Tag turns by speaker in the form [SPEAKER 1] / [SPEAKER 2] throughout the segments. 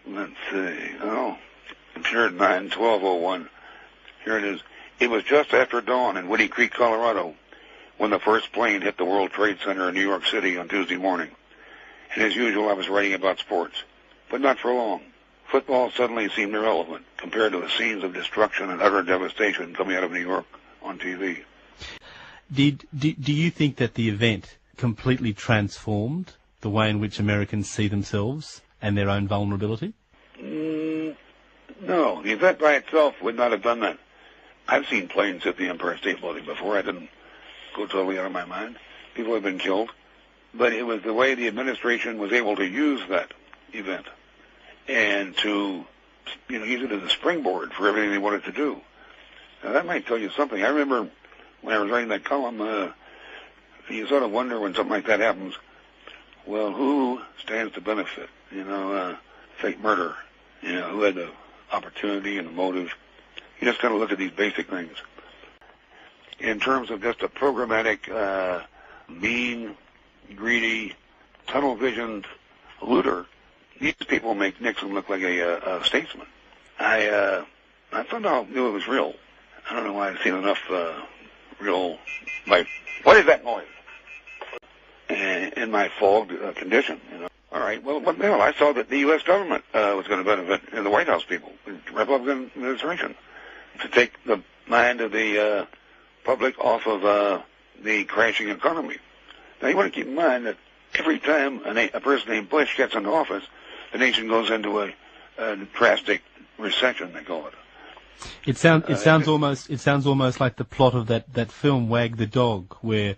[SPEAKER 1] Let's see. Oh, it's here at 9/12/01. Here it is. It was just after dawn in Woody Creek, Colorado, when the first plane hit the World Trade Center in New York City on Tuesday morning. And as usual, I was writing about sports. But not for long. Football suddenly seemed irrelevant compared to the scenes of destruction and utter devastation coming out of New York on TV.
[SPEAKER 2] Do you think that the event completely transformed the way in which Americans see themselves and their own vulnerability?
[SPEAKER 1] No, the event by itself would not have done that. I've seen planes hit the Empire State Building before. I didn't go totally out of my mind. People have been killed. But it was the way the administration was able to use that event and to, use it as a springboard for everything they wanted to do. Now, that might tell you something. I remember when I was writing that column, you sort of wonder when something like that happens, well, who stands to benefit? Fake murder. Who had the opportunity and the motive? You just kind of look at these basic things. In terms of just a programmatic, mean, greedy, tunnel-visioned looter, these people make Nixon look like a statesman. I somehow knew it was real. I don't know why I've seen enough real life. What is that noise? In my fogged condition, All right, well, what the hell? I saw that the U.S. government was going to benefit, and the White House people, the Republican administration, to take the mind of the public off of the crashing economy. Now, you want to keep in mind that every time a person named Bush gets into office, the nation goes into a drastic recession, they call it.
[SPEAKER 2] It sounds almost like the plot of that film Wag the Dog, where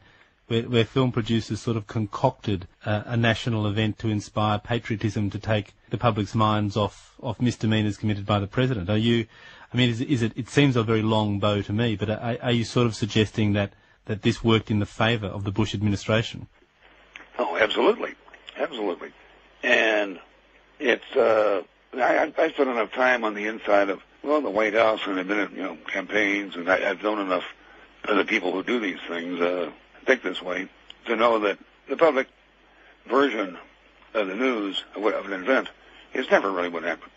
[SPEAKER 2] film producers sort of concocted a national event to inspire patriotism to take the public's minds off misdemeanors committed by the president. It seems a very long bow to me, but are you sort of suggesting that this worked in the favour of the Bush administration?
[SPEAKER 1] Oh, absolutely. Absolutely. And it's, I spent enough time on the inside of, the White House, and I've been in, campaigns, and I've known enough of the people who do these things, think this way, to know that the public version of the news of an event is never really what happened.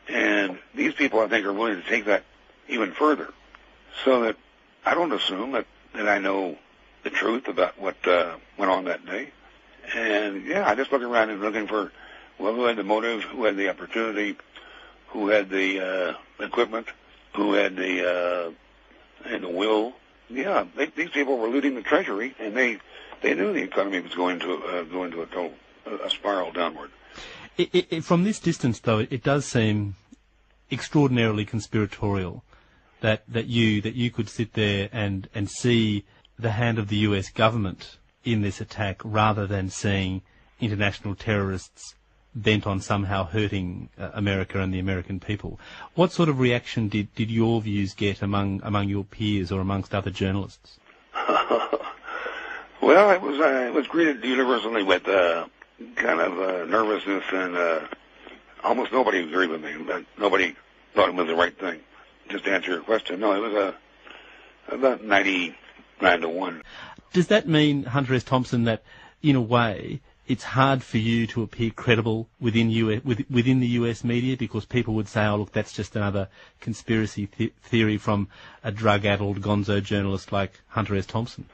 [SPEAKER 1] And these people, I think, are willing to take that even further, so that I don't assume that I know the truth about what went on that day. And, I just look around and looking for, who had the motive, who had the opportunity, who had the equipment, who had the will. Yeah, these people were looting the treasury, and they knew the economy was going to a spiral downward.
[SPEAKER 2] From this distance, though, it does seem extraordinarily conspiratorial that you could sit there and see the hand of the U.S. government in this attack, rather than seeing international terrorists bent on somehow hurting America and the American people. What sort of reaction did your views get among your peers or amongst other journalists?
[SPEAKER 1] Well, it was greeted universally with kind of nervousness, and almost nobody agreed with me, but nobody thought it was the right thing. Just to answer your question, no, it was about 99-1.
[SPEAKER 2] Does that mean, Hunter S. Thompson, that in a way it's hard for you to appear credible within the US media, because people would say, oh, look, that's just another conspiracy theory from a drug-addled gonzo journalist like Hunter S. Thompson?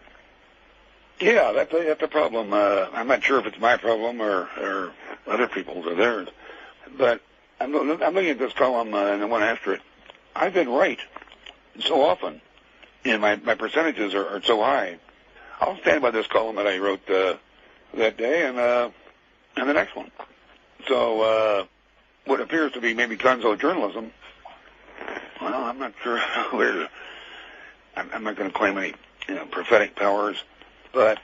[SPEAKER 2] Yeah,
[SPEAKER 1] that's a problem. I'm not sure if it's my problem or other people's or theirs. But I'm looking at this column and the one after it. I've been right so often, and my percentages are so high. I'll stand by this column that I wrote that day and the next one. So what appears to be maybe gonzo journalism, well, I'm not sure where. I'm not going to claim any prophetic powers, but